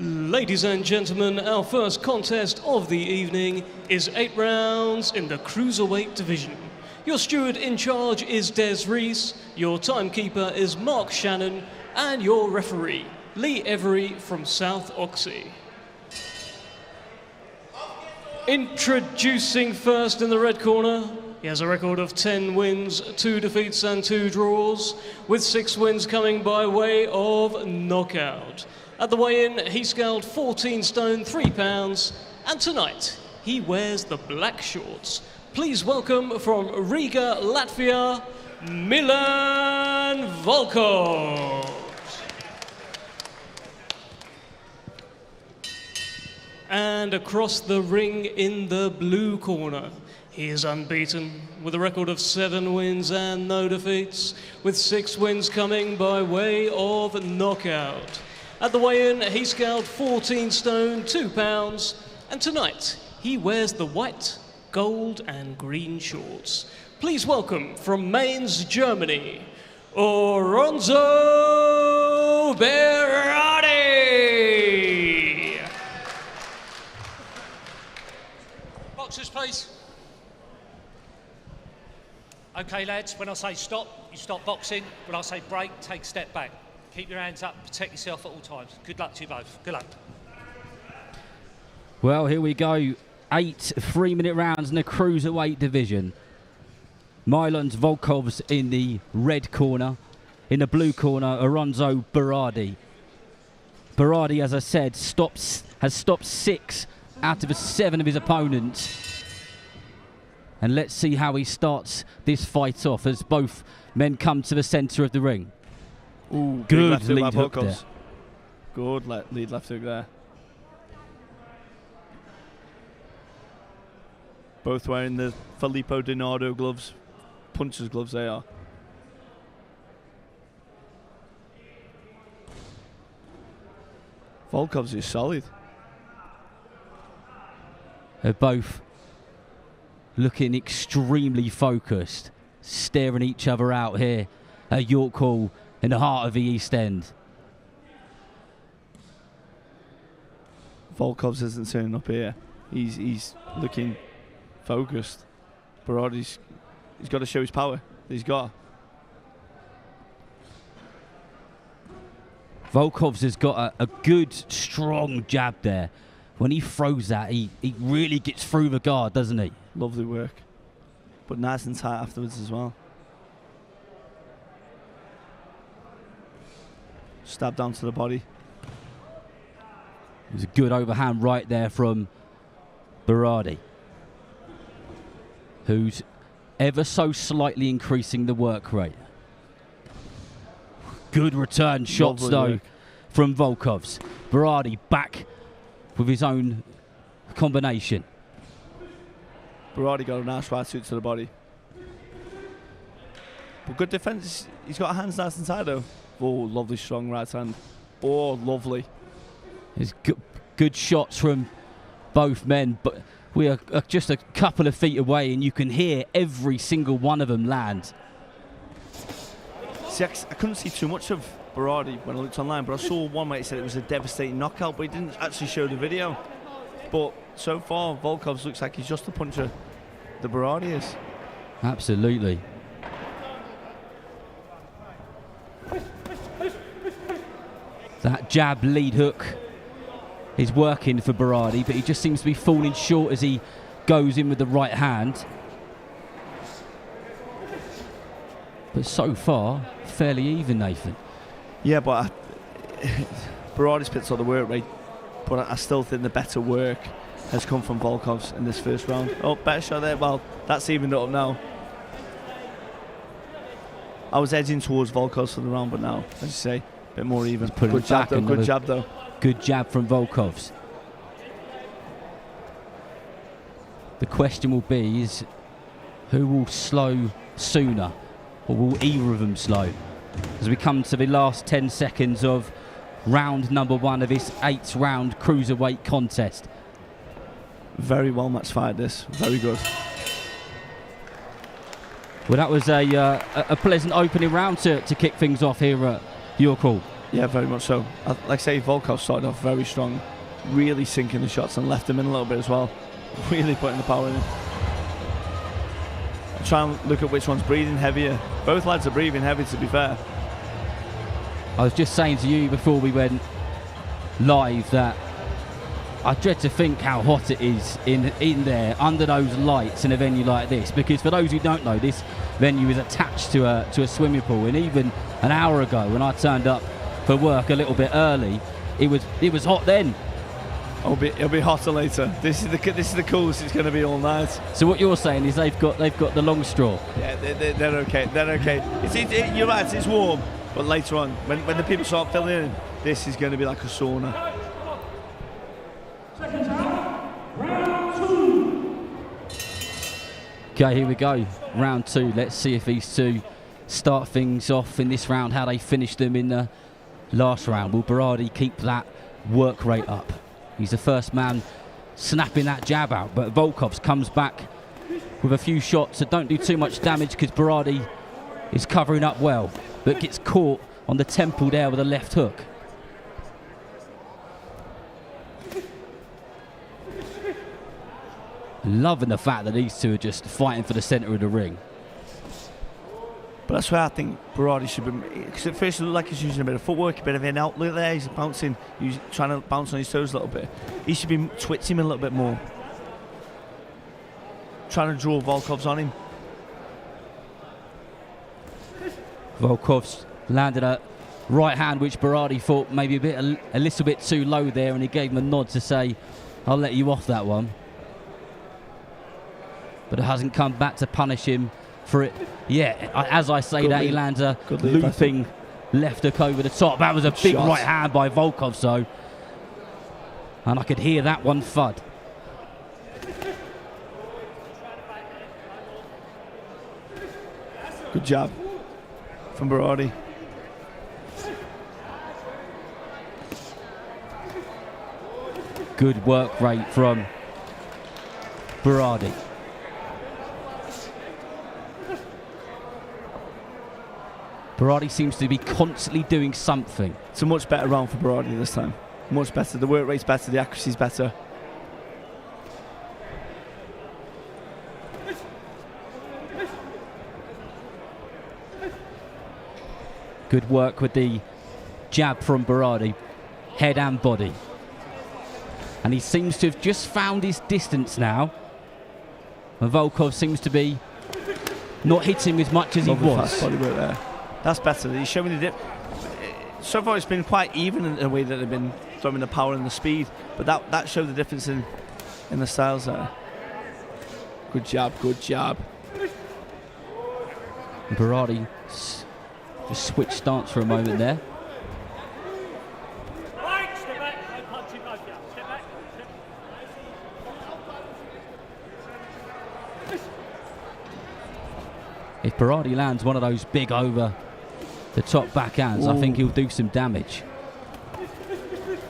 Ladies and gentlemen, our first contest of the evening is 8 rounds in the Cruiserweight division. Your steward in charge is Des Rees, your timekeeper is Mark Shannon, and your referee, Lee Every from South Oxy. Introducing first in the red corner, he has a record of 10 wins, 2 defeats and 2 draws, with 6 wins coming by way of knockout. At the weigh-in, he scaled 14 stone, 3 pounds, and tonight he wears the black shorts. Please welcome from Riga, Latvia, Milans Volkovs. And across the ring in the blue corner, he is unbeaten with a record of 7 wins and no defeats, with 6 wins coming by way of knockout. At the weigh-in, he scaled 14 stone, 2 pounds, and tonight he wears the white, gold and green shorts. Please welcome from Mainz, Germany, Oronzo Birardi. Boxers, please. Okay, lads, when I say stop, you stop boxing. When I say break, take a step back. Keep your hands up, protect yourself at all times. Good luck to you both. Good luck. Well, here we go. 8 3-minute rounds in the Cruiserweight division. Milans Volkovs in the red corner. In the blue corner, Oronzo Birardi. Birardi, as I said, has stopped 6 out of 7 of his opponents. And let's see how he starts this fight off as both men come to the centre of the ring. Ooh, good lead hook there. Good lead left hook there. Both wearing the Filippo Donardo gloves. Puncher's gloves they are. Volkovs is solid. They're both looking extremely focused, staring each other out here at York Hall in the heart of the East End. Volkovs isn't turning up here. He's looking focused. Birardi's he's got to show his power. He's got. Volkovs has got a good, strong jab there. When he throws that, he really gets through the guard, doesn't he? Lovely work. But nice and tight afterwards as well. Stab down to the body. It was a good overhand right there from Birardi, who's ever so slightly increasing the work rate. Good return shots though from Volkovs. Birardi back with his own combination. Birardi got a nice right hook to the body. But good defence. He's got hands nice and tight though. Oh, lovely strong right hand. Oh, lovely. There's good shots from both men, but we are just a couple of feet away and you can hear every single one of them land. See, I couldn't see too much of Birardi when I looked online, but I saw one where it said it was a devastating knockout, but he didn't actually show the video. But so far, Volkovs looks like he's just a puncher. The Birardi is. Absolutely. That jab lead hook is working for Birardi, but he just seems to be falling short as he goes in with the right hand. But so far, fairly even, Nathan. Yeah, but Birardi's picked up the work rate, but I still think the better work has come from Volkovs in this first round. Oh, better shot there. Well, that's evened it up now. I was edging towards Volkovs for the round, but now, as you say, a bit more even. Good jab though, good jab though. Good jab from Volkovs. The question will be is who will slow sooner, or will either of them slow? As we come to the last 10 seconds of round number 1 of this 8-round cruiserweight contest. Very well matched fight this, very good. Well, that was a pleasant opening round to kick things off here at York Hall. Yeah, very much so. Like I say, Volkov started off very strong, really sinking the shots and left them in a little bit as well. Really putting the power in. Try and look at which one's breathing heavier. Both lads are breathing heavy, to be fair. I was just saying to you before we went live that I dread to think how hot it is in there under those lights in a venue like this, because for those who don't know, this venue is attached to a swimming pool, and even an hour ago when I turned up for work a little bit early, it was hot then. It'll be hotter later. This is the coolest it's going to be all night. So what you're saying is they've got the long straw. Yeah, they're okay. They're okay. You're right. It's warm, but later on, when the people start filling in, this is going to be like a sauna. Okay, here we go. Round 2. Let's see if these two start things off in this round, how they finished them in the last round. Will Birardi keep that work rate up? He's the first man snapping that jab out, but Volkovs comes back with a few shots that don't do too much damage because Birardi is covering up well, but gets caught on the temple there with a left hook. Loving the fact that these two are just fighting for the centre of the ring. But that's where I think Birardi should be, because at first it looked like he's using a bit of footwork, a bit of an outlet there. He's bouncing, he's trying to bounce on his toes a little bit. He should be twitching him a little bit more, trying to draw Volkovs on him. Volkovs landed a right hand which Birardi thought maybe a little bit too low there, and he gave him a nod to say, I'll let you off that one. But it hasn't come back to punish him for it. Yeah, as I say that, he lands a looping left hook over the top. That was a big right hand by Volkovs, though. And I could hear that one thud. Good job from Birardi. Good work rate from Birardi. Birardi seems to be constantly doing something. It's a much better round for Birardi this time. Much better. The work rate's better, the accuracy's better. Good work with the jab from Birardi, head and body. And he seems to have just found his distance now. And Volkov seems to be not hitting as much as he was. Fast body work there. That's better. He's showing the dip. So far it's been quite even in the way that they've been throwing the power and the speed, but that showed the difference in the styles there. Good job, good job. Birardi just switched stance for a moment there. If Birardi lands one of those big over the top backhands, I think he'll do some damage.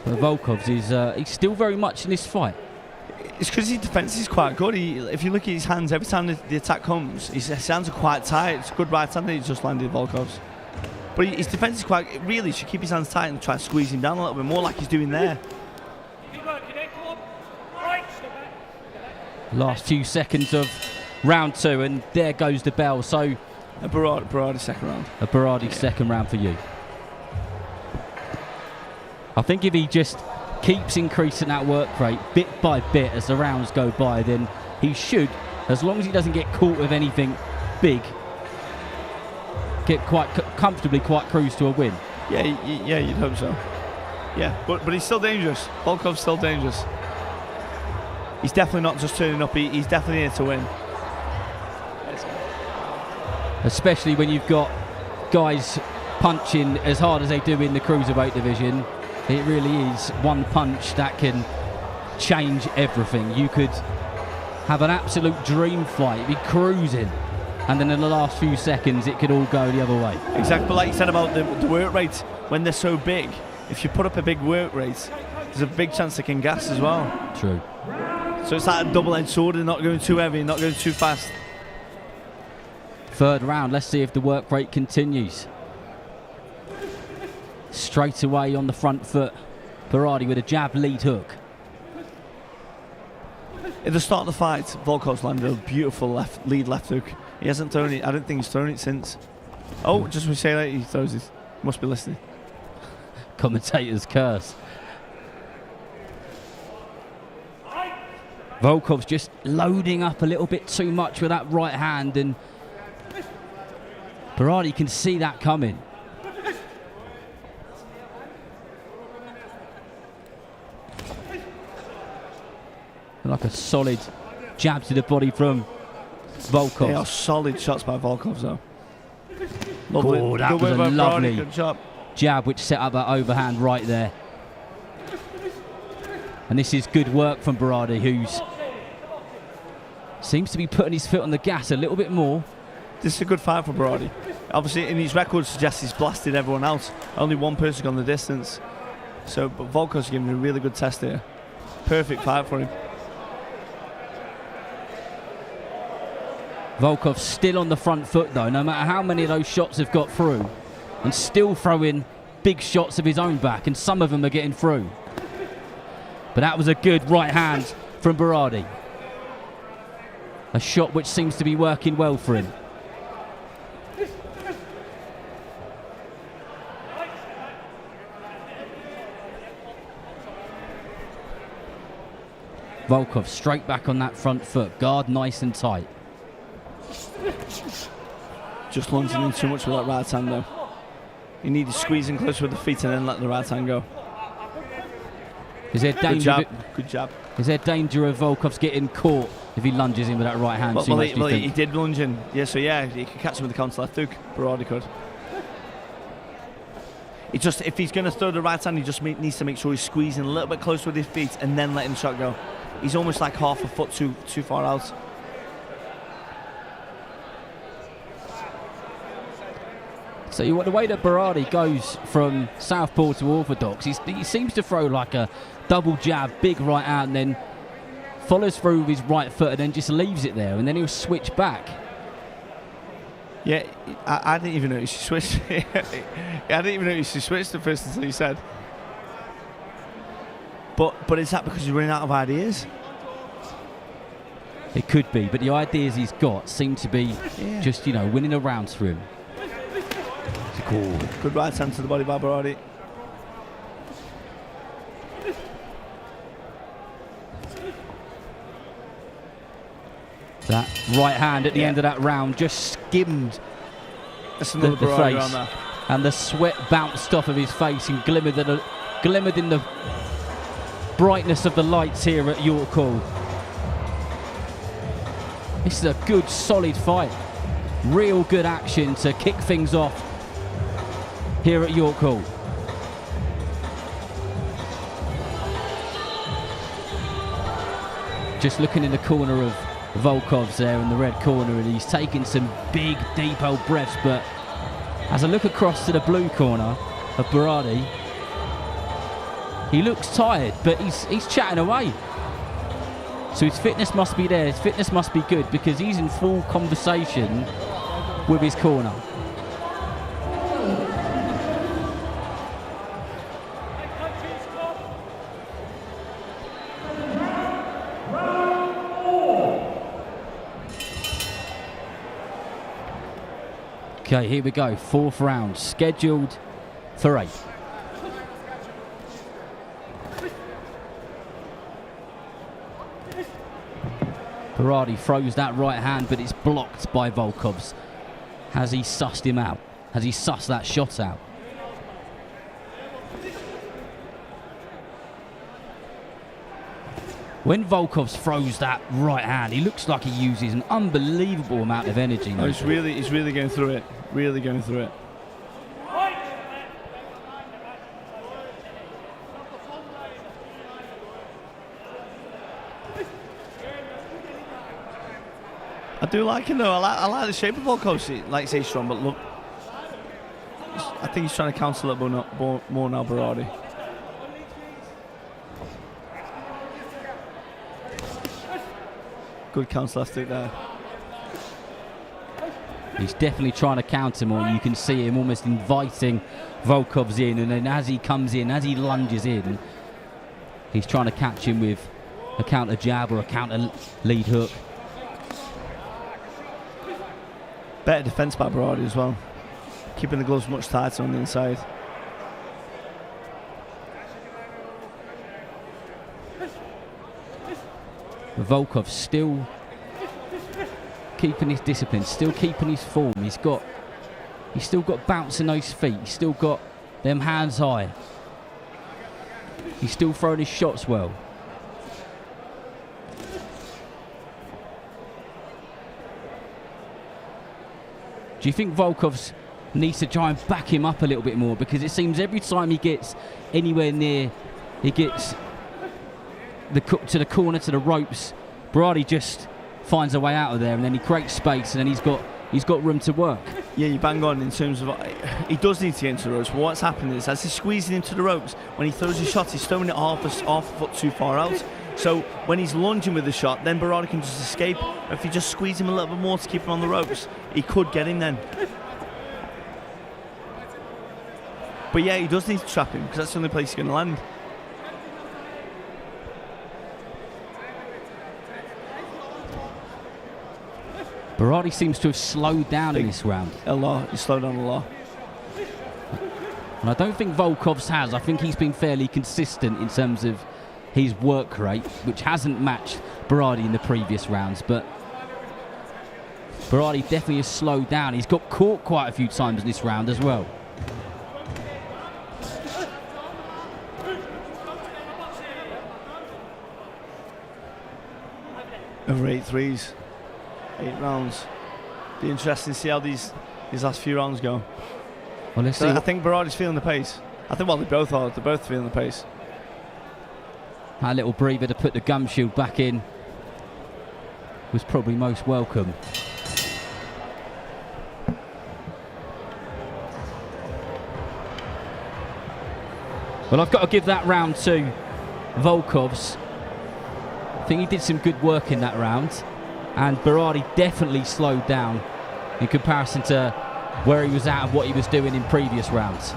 But Volkovs is he's still very much in this fight. It's because his defence is quite good. If you look at his hands, every time the attack comes, his hands are quite tight. It's a good right hand that he's just landed, Volkovs. But his defence is quite, really should keep his hands tight and try to squeeze him down a little bit more like he's doing there. Last few seconds of round 2, and there goes the bell. So a Birardi second round. A Birardi second round for you. I think if he just keeps increasing that work rate bit by bit as the rounds go by, then he should, as long as he doesn't get caught with anything big, get quite comfortably cruise to a win. Yeah, you'd hope so. Yeah, but he's still dangerous. Volkov's still dangerous. He's definitely not just turning up. He's definitely here to win. Especially when you've got guys punching as hard as they do in the cruiserweight division. It really is one punch that can change everything. You could have an absolute dream fight, be cruising, and then in the last few seconds it could all go the other way. Exactly, but like you said about the work rate, when they're so big, if you put up a big work rate, there's a big chance they can gas as well. True. So it's like a double-edged sword, and not going too heavy, not going too fast. Third round, let's see if the work rate continues. Straight away on the front foot, Birardi with a jab lead hook. At the start of the fight, Volkovs landed a beautiful lead left hook. He hasn't thrown it. I don't think he's thrown it since. Oh, just when you say that, he throws it. Must be listening. Commentator's curse. Volkovs just loading up a little bit too much with that right hand, and Birardi can see that coming. Like a solid jab to the body from Volkovs. They are solid shots by Volkovs, though. Lovely. Oh, that was a lovely good job. Jab which set up that overhand right there. And this is good work from Birardi, who's seems to be putting his foot on the gas a little bit more. This is a good fight for Birardi. Obviously, in his record suggests he's blasted everyone else. Only one person gone the distance. So, but Volkovs giving him a really good test here. Perfect fight for him. Volkovs still on the front foot though, no matter how many of those shots have got through, and still throwing big shots of his own back, and some of them are getting through. But that was a good right hand from Birardi. A shot which seems to be working well for him. Volkovs straight back on that front foot, guard nice and tight. Just lunging in too much with that right hand though. You need to squeeze in close with the feet and then let the right hand go. Is there danger? Good jab. Is there danger of Volkovs getting caught if he lunges in with that right hand? He did lunge in. Yeah, so yeah, he could catch him with the counter left hook. Birardi could. It just, if he's going to throw the right hand, he just needs to make sure he's squeezing a little bit close with his feet and then letting the shot go. He's almost like half a foot too far out. So the way that Birardi goes from southpaw to orthodox, he seems to throw like a double jab, big right hand, and then follows through with his right foot and then just leaves it there, and then he'll switch back. Yeah, I didn't even notice he switched. I didn't even notice he switched the first until you said. But is that because he's running out of ideas? It could be, but the ideas he's got seem to be just, winning the rounds for him. Cool. Good right hand to the body by Birardi. That right hand at the end of that round just skimmed the face, and the sweat bounced off of his face and glimmered in the brightness of the lights here at York Hall. This is a good, solid fight. Real good action to kick things off here at York Hall. Just looking in the corner of Volkovs there in the red corner, and he's taking some big, deep old breaths, but as I look across to the blue corner of Birardi, he looks tired, but he's chatting away. So his fitness must be there, his fitness must be good, because he's in full conversation with his corner. Okay, here we go. Fourth round, scheduled for 8. Birardi throws that right hand, but it's blocked by Volkovs. Has he sussed him out? Has he sussed that shot out? When Volkovs throws that right hand, he looks like he uses an unbelievable amount of energy. Oh, he's really going through it. Really going through it. I do like him though. I like the shape of Volkovs. Like say strong, but look, I think he's trying to counter a little bit more now, Birardi. Good counter left hook there. He's definitely trying to counter more. You can see him almost inviting Volkovs in, and then as he comes in, as he lunges in, he's trying to catch him with a counter jab or a counter lead hook. Better defence by Birardi as well. Keeping the gloves much tighter on the inside. Volkovs still keeping his discipline, still keeping his form. He's still got bounce in those feet. He's still got them hands high. He's still throwing his shots well. Do you think Volkovs needs to try and back him up a little bit more? Because it seems every time he gets anywhere near, he gets to the corner, to the ropes, Birardi just finds a way out of there, and then he creates space, and then he's got room to work. Yeah, you bang on in terms of he does need to get into the ropes. But what's happening is as he's squeezing into the ropes, when he throws his shot, he's throwing it half a foot too far out. So when he's lunging with the shot, then Birardi can just escape. If you just squeeze him a little bit more to keep him on the ropes, he could get him then. But yeah, he does need to trap him because that's the only place he's going to land. Birardi seems to have slowed down in this round. A lot. He's slowed down a lot. And I don't think Volkovs has. I think he's been fairly consistent in terms of his work rate, which hasn't matched Birardi in the previous rounds. But Birardi definitely has slowed down. He's got caught quite a few times in this round as well. Over 8 threes. 8 rounds. Be interesting to see how these last few rounds go. Well, let's see. I think Birardi's feeling the pace. I think, well, they both are. They're both feeling the pace. That little breather to put the gum shield back in was probably most welcome. Well, I've got to give that round to Volkovs. I think he did some good work in that round, and Birardi definitely slowed down in comparison to where he was at and what he was doing in previous rounds.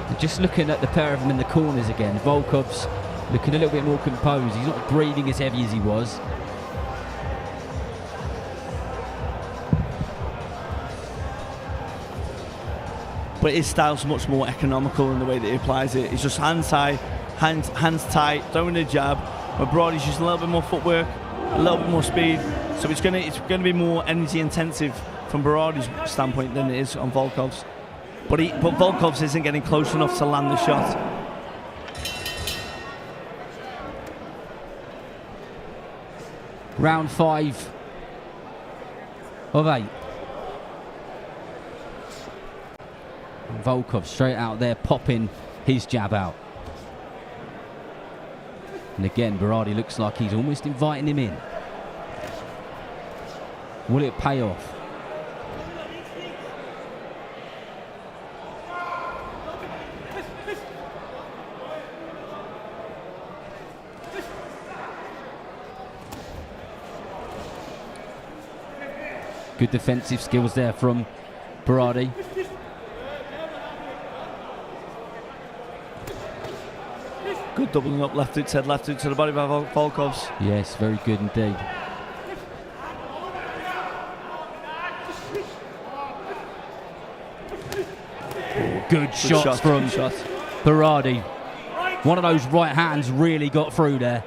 And just looking at the pair of them in the corners again, Volkovs looking a little bit more composed. He's not breathing as heavy as he was. But his style's much more economical in the way that he applies it. It's just hands high, hands tight, throwing a jab. But Birardi's using a little bit more footwork, a little bit more speed. So it's going to be more energy intensive from Birardi's standpoint than it is on Volkovs. But Volkovs isn't getting close enough to land the shot. Round 5 of 8. Volkov straight out there popping his jab out. And again, Birardi looks like he's almost inviting him in. Will it pay off? Good defensive skills there from Birardi. Good doubling up, left hook to the body by Volkovs. Yes, very good indeed. Good shots from Birardi. One of those right hands really got through there.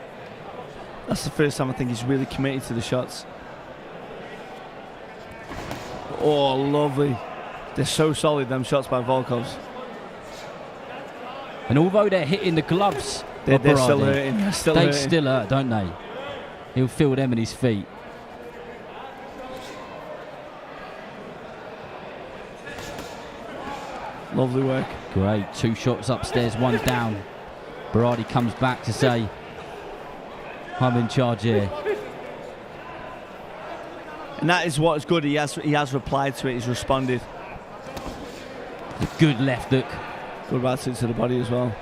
That's the first time I think he's really committed to the shots. Oh, lovely. They're so solid, them shots by Volkovs. And although they're hitting the gloves, they're still hurting. They still hurt, don't they? He'll feel them in his feet. Lovely work. Great. 2 shots upstairs, 1 down. Birardi comes back to say, I'm in charge here. And that is what's good. He has replied to it. He's responded. A good left hook. Good right hook to the body as well.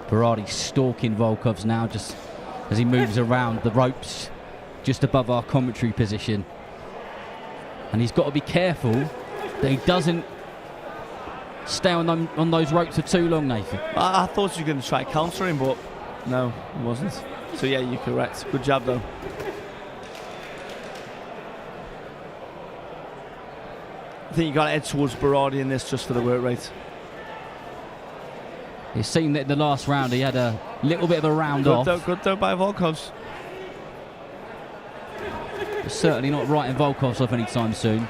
Birardi stalking Volkovs now, just as he moves around the ropes just above our commentary position. And he's got to be careful that he doesn't stay on those ropes for too long, Nathan. I thought he was going to try countering, but no, he wasn't. So yeah, you're correct. Good job though. I think you got to head towards Birardi in this just for the work rate. It seemed that in the last round he had a little bit of a round off. Good though by Volkovs. Certainly not writing Volkovs off anytime soon.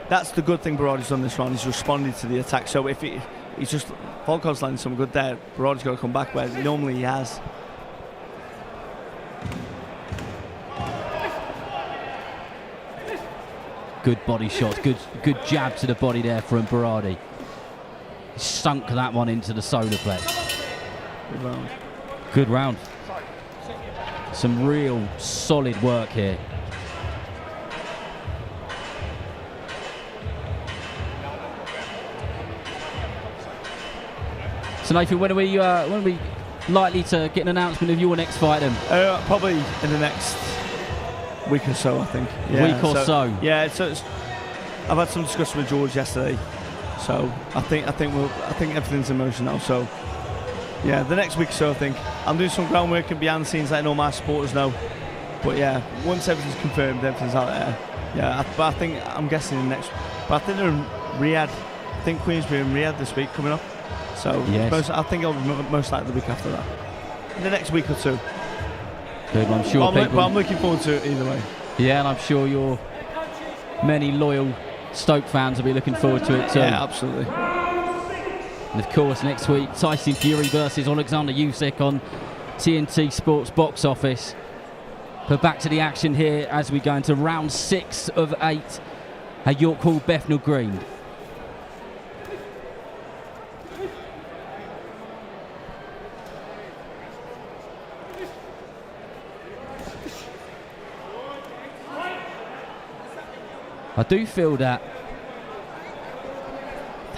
That's the good thing Birardi's done this round. He's responded to the attack. So if he's just Volkovs landing some good there, Birardi's got to come back where normally he has. Good body shots, good jab to the body there from Birardi. He sunk that one into the solar plex. Good round. Good round. Some real solid work here. So Nathan, when are we likely to get an announcement of your next fight then? Probably in the next week or so, I think. Week or so. Yeah, I've had some discussion with George yesterday, so I think everything's in motion now. So yeah, the next week or so, I think I'm doing some groundwork and behind the scenes, letting all my supporters know. But yeah, once everything's confirmed, everything's out there. Yeah, but I think I'm guessing the next. But I think they're in Riyadh. I think Queensberry in Riyadh this week coming up. So yes. I think it'll be most likely the week after that. In the next week or two. Good, I'm sure but I'm looking forward to it either way. Yeah, and I'm sure your many loyal Stoke fans will be looking forward to it too. Yeah, absolutely. And of course, next week, Tyson Fury versus Alexander Usyk on TNT Sports Box Office. But back to the action here as we go into round 6 of 8 at York Hall, Bethnal Green. I do feel that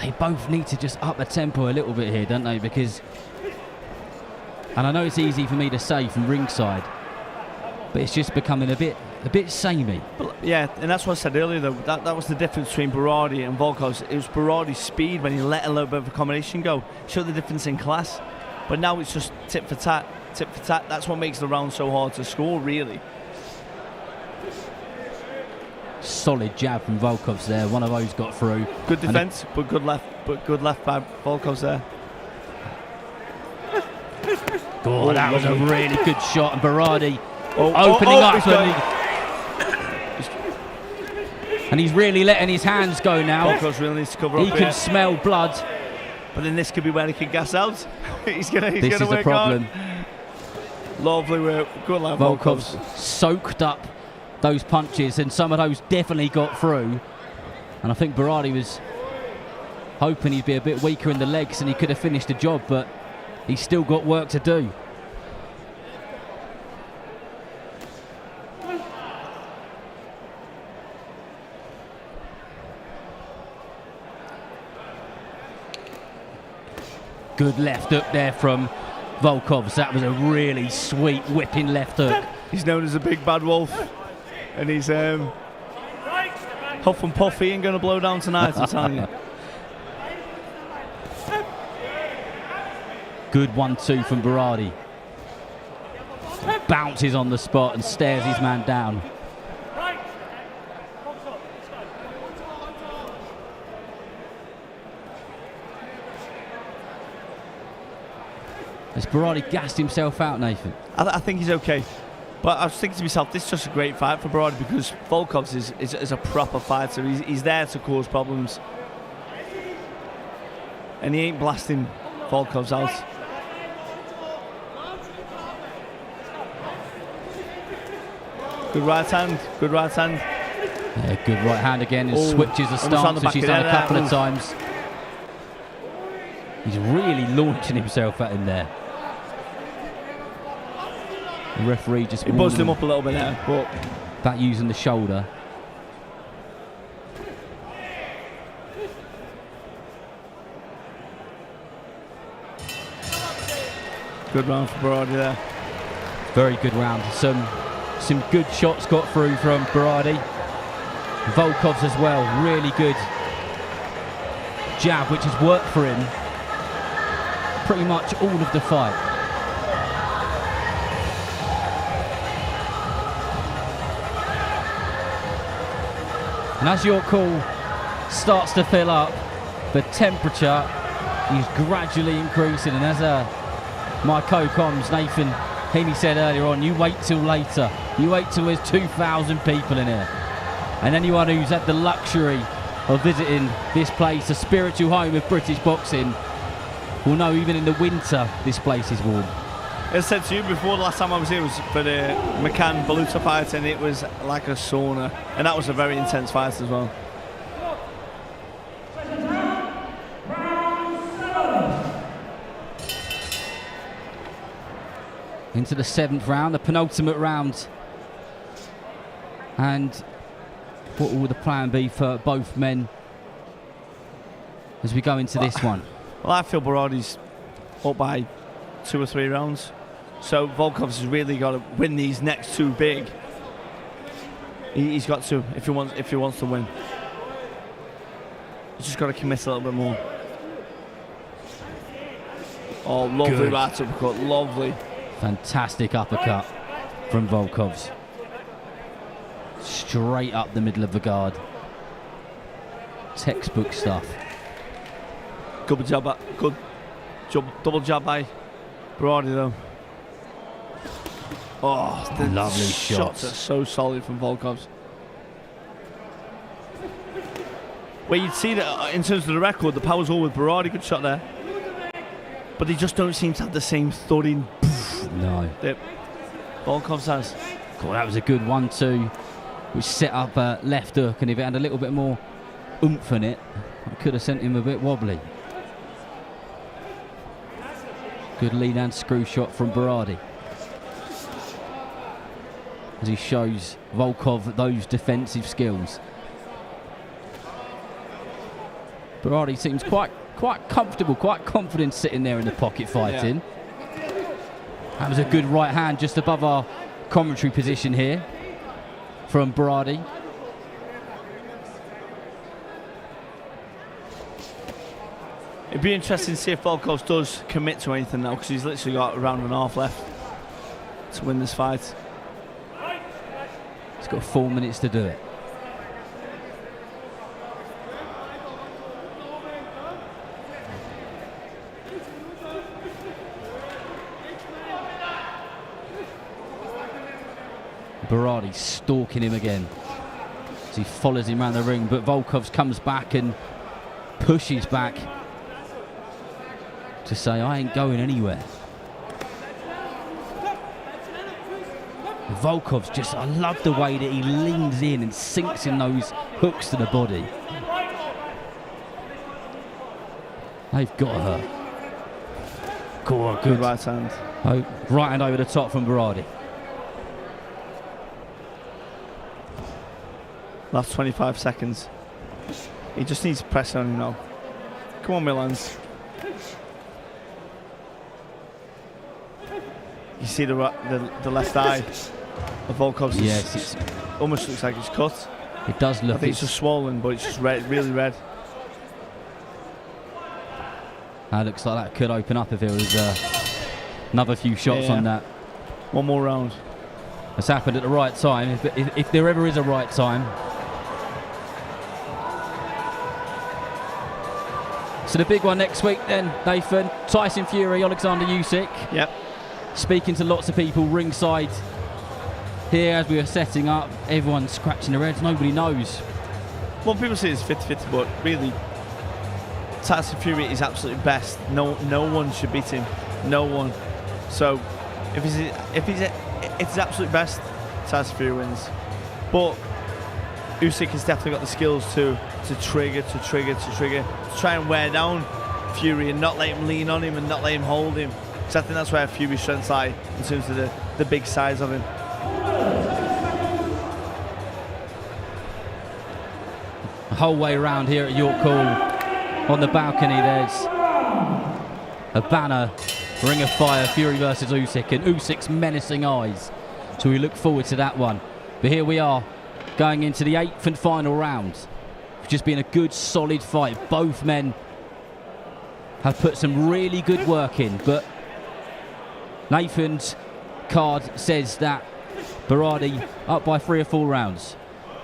they both need to just up the tempo a little bit here, don't they? Because, and I know it's easy for me to say from ringside, but it's just becoming a bit samey. Yeah, and that's what I said earlier though. That was the difference between Birardi and Volkovs. It was Birardi's speed when he let a little bit of a combination go. Showed the difference in class. But now it's just tit for tat, tit for tat. That's what makes the round so hard to score, really. Solid jab from Volkovs there. One of those got through. Good defence, but good left by Volkovs there. Oh, that was a really good shot, and Birardi opening up, and he's really letting his hands go now. Volkovs really needs to cover up. He can smell blood, but then this could be where he can gas out. He's gonna this is work the problem. Hard. Lovely work, good lad, Volkovs soaked up those punches, and some of those definitely got through. And I think Birardi was hoping he'd be a bit weaker in the legs and he could have finished the job, but he's still got work to do. Good left hook there from Volkovs. That was a really sweet whipping left hook. He's known as a big bad wolf, and he's huff and puff. He ain't going to blow down tonight, I'm telling you. Good 1-2 from Birardi. Bounces on the spot and stares his man down. Has Birardi gassed himself out, Nathan? I think he's okay. But I was thinking to myself, this is just a great fight for Birardi because Volkovs is a proper fighter. He's there to cause problems. And he ain't blasting Volkovs out. Good right hand, good right hand. Yeah, good right hand again, and switches the stance, which he's done a couple of times. He's really launching himself at him there. The referee just buzzed him up a little bit there, but that using the shoulder. Good round for Birardi there. Very good round. Some good shots got through from Birardi. Volkovs as well. Really good jab, which has worked for him pretty much all of the fight. And as your call starts to fill up, the temperature is gradually increasing. And as my co-coms, Nathan Heaney, said earlier on, you wait till later. You wait till there's 2,000 people in here. And anyone who's had the luxury of visiting this place, a spiritual home of British boxing, will know even in the winter this place is warm. As I said to you before, the last time I was here was for the McCann Baluta fight, and it was like a sauna, and that was a very intense fight as well. Into the 7th round, the penultimate round. And what will the plan be for both men as we go into this one? Well, I feel Birardi's up by 2 or 3 rounds. So Volkovs has really got to win these next 2 big. He's got to, if he wants to win. He's just got to commit a little bit more. Oh, lovely Good. right uppercut, lovely. Fantastic uppercut from Volkovs. Straight up the middle of the guard. Textbook stuff. Good job, double jab by Birardi though. Oh, the lovely shots are so solid from Volkovs. Where you'd see that in terms of the record, the power's all with Birardi, good shot there. But they just don't seem to have the same thudding No. that Volkovs has. God, that was a good 1-2, which set up a left hook, and if it had a little bit more oomph in it, it could have sent him a bit wobbly. Good lead and screw shot from Birardi, as he shows Volkov those defensive skills. Birardi seems quite comfortable, quite confident sitting there in the pocket fighting. Yeah. That was a good right hand just above our commentary position here from Birardi. It'd be interesting to see if Volkovs does commit to anything now, because he's literally got a round and a half left to win this fight. He's got 4 minutes to do it. Birardi stalking him again as he follows him around the ring, but Volkovs comes back and pushes back to say, I ain't going anywhere. Volkovs just, I love the way that he leans in and sinks in those hooks to the body. They've got her. Go on, Good right hand. Oh, right hand over the top from Birardi. Last 25 seconds. He just needs pressure on him now. Come on, Milans. You see the left eye of Volkovs. Yes, it almost looks like it's cut. It does look. I think it's just swollen, but it's just red, really red. That looks like that could open up if there was another few shots on that. One more round. It's happened at the right time, if there ever is a right time. So the big one next week then, Nathan. Tyson Fury, Alexander Usyk. Yep. Speaking to lots of people ringside here as we were setting up. Everyone's scratching their heads, nobody knows. Well, people say it's 50-50, but really, Tyson Fury is absolutely best. No one should beat him. No one. So, if it's his absolute best, Tyson Fury wins. But Usyk has definitely got the skills to trigger, to try and wear down Fury and not let him lean on him and not let him hold him. Because I think that's where Fury's strengths lie in terms of the big size of him. The whole way around here at York Hall, on the balcony, there's a banner Ring of Fire, Fury versus Usyk, and Usyk's menacing eyes. So we look forward to that one. But here we are, going into the 8th and final round. It's just been a good, solid fight. Both men have put some really good work in, but Nathan's card says that Birardi up by 3 or 4 rounds.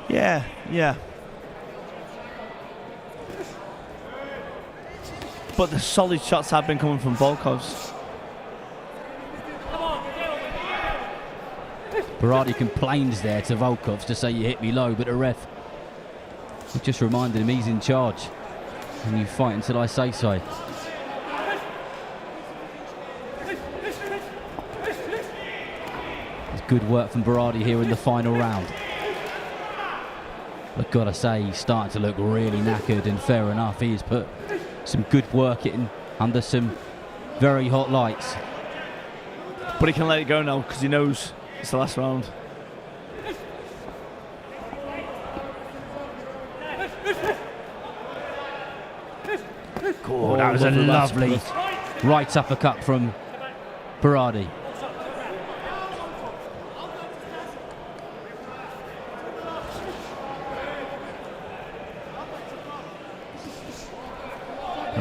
Yeah. But the solid shots have been coming from Volkovs. Birardi complains there to Volkovs to say you hit me low, but the ref just reminded him he's in charge. And you fight until I say so. It's good work from Birardi here in the final round. I've got to say, he's starting to look really knackered, and fair enough, he has put some good work in under some very hot lights. But he can let it go now because he knows it's the last round. Oh, that was a lovely right uppercut from Birardi.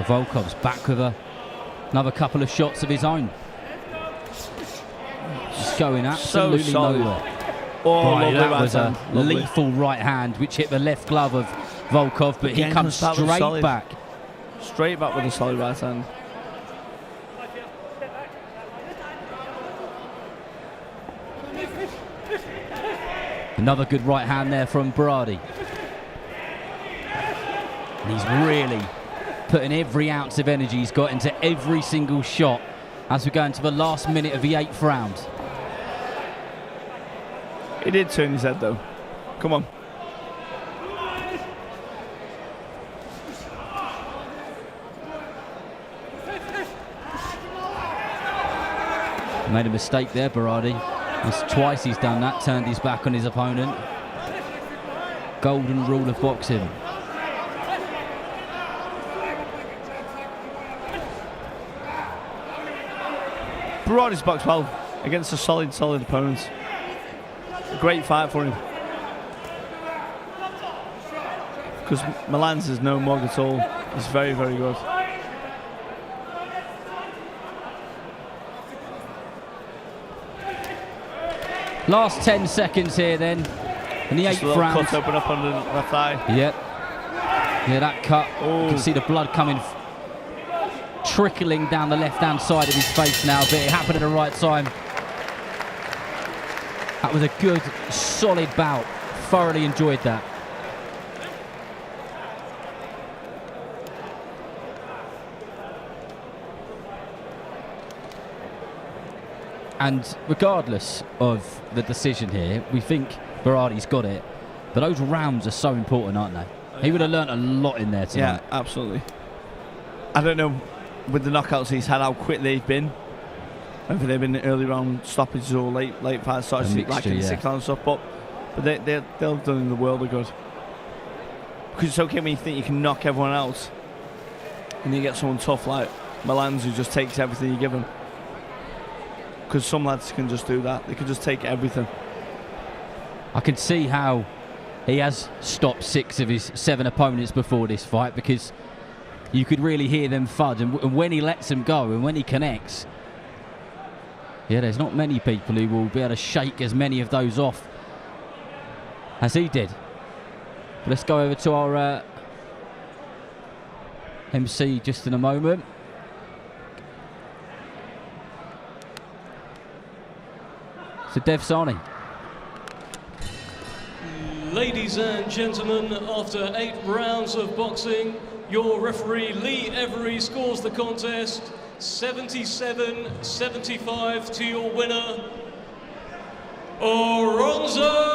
Volkovs back with another couple of shots of his own. Just going absolutely nowhere. Oh, Right, that right was a hand. Lovely. lethal right hand which hit the left glove of Volkov, but Again, he comes comes back with straight solid. back. Straight back with a solid right hand. Another good right hand there from Birardi. And he's really putting every ounce of energy he's got into every single shot as we go into the last minute of the 8th round. He did turn his head though. Come on. Made a mistake there, Birardi. It's twice he's done that, turned his back on his opponent. Golden rule of boxing. Birardi's boxed well against a solid opponent. A great fight for him. Because Milans is no mug at all. He's very, very good. Last 10 seconds here then, in the 8th round. Cut open up on the left thigh. Yep. Yeah, that cut. You can see the blood coming, trickling down the left-hand side of his face now, but it happened at the right time. That was a good, solid bout. Thoroughly enjoyed that. And regardless of the decision here, we think Birardi's got it. But those rounds are so important, aren't they? He would have learnt a lot in there tonight. Yeah, absolutely. I don't know, with the knockouts he's had, how quick they've been. Whether they've been early round stoppages or late fight starts, like in the 6th round stuff. But they've done in the world of good. Because it's okay when you think you can knock everyone out, and you get someone tough like Milans who just takes everything you give him. Because some lads can just do that. They can just take everything. I can see how he has stopped 6 of his 7 opponents before this fight, because you could really hear them fudge. And when he lets them go and when he connects, yeah, there's not many people who will be able to shake as many of those off as he did. But let's go over to our MC just in a moment. So Dev Sani. Ladies and gentlemen, after 8 rounds of boxing, your referee Lee Every scores the contest 77-75 to your winner, Oronzo